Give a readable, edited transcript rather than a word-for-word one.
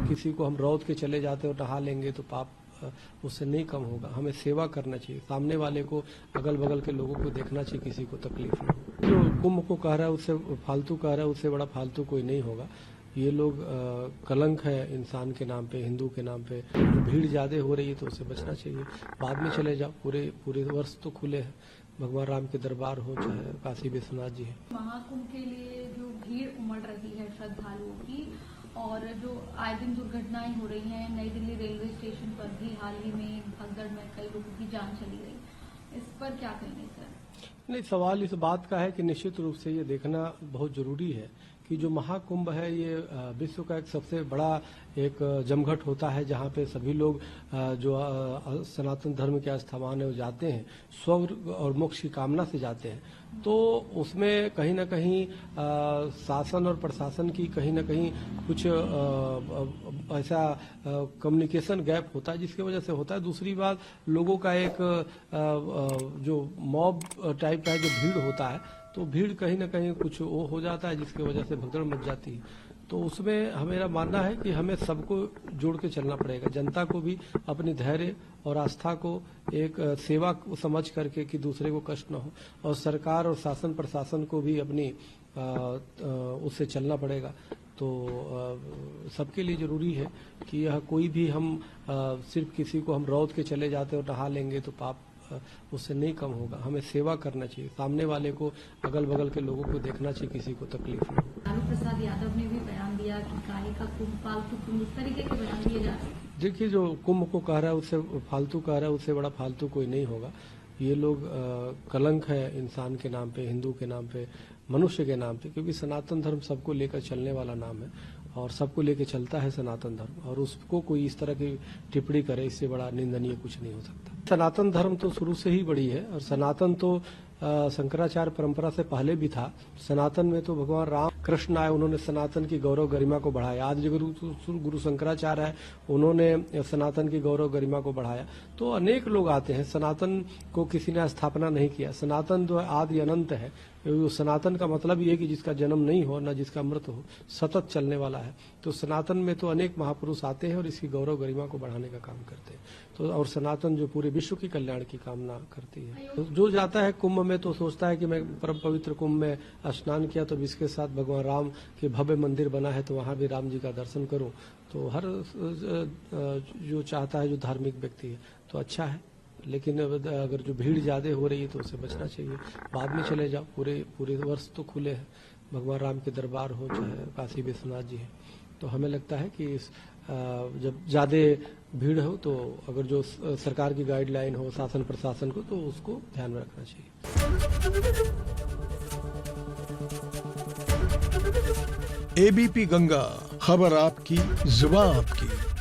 किसी को हम रौद के चले जाते और नहा लेंगे तो पाप उससे नहीं कम होगा। हमें सेवा करना चाहिए, सामने वाले को, अगल बगल के लोगों को देखना चाहिए, किसी को तकलीफ ना हो। जो कुंभ को कह रहा है उससे फालतू कह रहा है, उससे बड़ा फालतू कोई नहीं होगा। ये लोग कलंक है इंसान के नाम पे, हिंदू के नाम पे। जो भीड़ ज्यादा हो रही है तो उससे बचना चाहिए। बाद में चले जाओ, पूरे वर्ष तो खुले हैं, भगवान राम के दरबार हो चाहे काशी विश्वनाथ जी है। महाकुंभ के लिए जो भीड़ उमड़ रही है श्रद्धालुओं की, और जो आए दिन दुर्घटनाएं हो रही हैं, नई दिल्ली रेलवे स्टेशन पर भी हाल ही में भगदड़ में कई लोगों की जान चली गई, इस पर क्या कहेंगे सर? नहीं, सवाल इस बात का है कि निश्चित रूप से ये देखना बहुत जरूरी है कि जो महाकुंभ है ये विश्व का एक सबसे बड़ा एक जमघट होता है, जहाँ पे सभी लोग जो सनातन धर्म के आस्थावान है वो जाते हैं, स्वर्ग और मोक्ष की कामना से जाते हैं। तो उसमें कहीं ना कहीं शासन और प्रशासन की कहीं ना कहीं कुछ ऐसा कम्युनिकेशन गैप होता है, जिसकी वजह से होता है। दूसरी बात, लोगों का एक जो मॉब टाइप का जो भीड़ होता है, तो भीड़ कहीं ना कहीं कुछ वो हो जाता है, जिसकी वजह से भगदड़ मच जाती है। तो उसमें मेरा मानना है कि हमें सबको जोड़ के चलना पड़ेगा, जनता को भी अपनी धैर्य और आस्था को एक सेवा समझ करके कि दूसरे को कष्ट न हो, और सरकार और शासन प्रशासन को भी अपनी उससे चलना पड़ेगा। तो सबके लिए जरूरी है कि यह कोई भी हम सिर्फ किसी को हम रौद के चले जाते और नहा लेंगे तो पाप उससे नहीं कम होगा। हमें सेवा करना चाहिए, सामने वाले को, अगल बगल के लोगों को देखना चाहिए, किसी को तकलीफ ना हो। लालू प्रसाद यादव ने भी बयान दिया कि काहे का कुंभ, फालतू कुंभ, इस तरीके के बयान दिए जा रहे हैं। देखिए, जो कुंभ को कह रहा है उससे फालतू कह रहा है, उससे बड़ा फालतू कोई नहीं होगा। ये लोग कलंक है इंसान के नाम पे, हिंदू के नाम पे, मनुष्य के नाम पे, क्योंकि सनातन धर्म सबको लेकर चलने वाला नाम है और सबको लेकर चलता है सनातन धर्म, और उसको कोई इस तरह की टिप्पणी करे, इससे बड़ा निंदनीय कुछ नहीं हो सकता। सनातन धर्म तो शुरू से ही बड़ी है, और सनातन तो शंकराचार्य परंपरा से पहले भी था। सनातन में तो भगवान राम कृष्ण आए, उन्होंने सनातन की गौरव गरिमा को बढ़ाया। आज जो गुरु शंकराचार्य है, उन्होंने सनातन की गौरव गरिमा को बढ़ाया। तो अनेक लोग आते हैं, सनातन को किसी ने स्थापना नहीं किया। सनातन जो आदि अनंत है, सनातन का मतलब ये है कि जिसका जन्म नहीं हो, न जिसका मृत हो, सतत चलने वाला है। तो सनातन में तो अनेक महापुरुष आते हैं और इसकी गौरव गरिमा को बढ़ाने का काम करते हैं। तो और सनातन जो पूरे विश्व की कल्याण की कामना करती है। तो जो जाता है कुंभ में तो सोचता है कि मैं परम पवित्र कुंभ में स्नान किया तो इसके साथ भगवान राम के भव्य मंदिर बना है, तो वहां भी राम जी का दर्शन करूं। तो हर जो चाहता है, जो धार्मिक व्यक्ति है, तो अच्छा है। लेकिन अगर जो भीड़ ज्यादा हो रही है तो उससे बचना चाहिए। बाद में चले जाओ, पूरे वर्ष तो खुले हैं, भगवान राम के दरबार हो चाहे काशी विश्वनाथ जी है। तो हमें लगता है कि जब ज्यादा भीड़ हो तो अगर जो सरकार की गाइडलाइन हो शासन प्रशासन को, तो उसको ध्यान में रखना चाहिए। एबीपी गंगा, खबर आपकी, जुबान आपकी।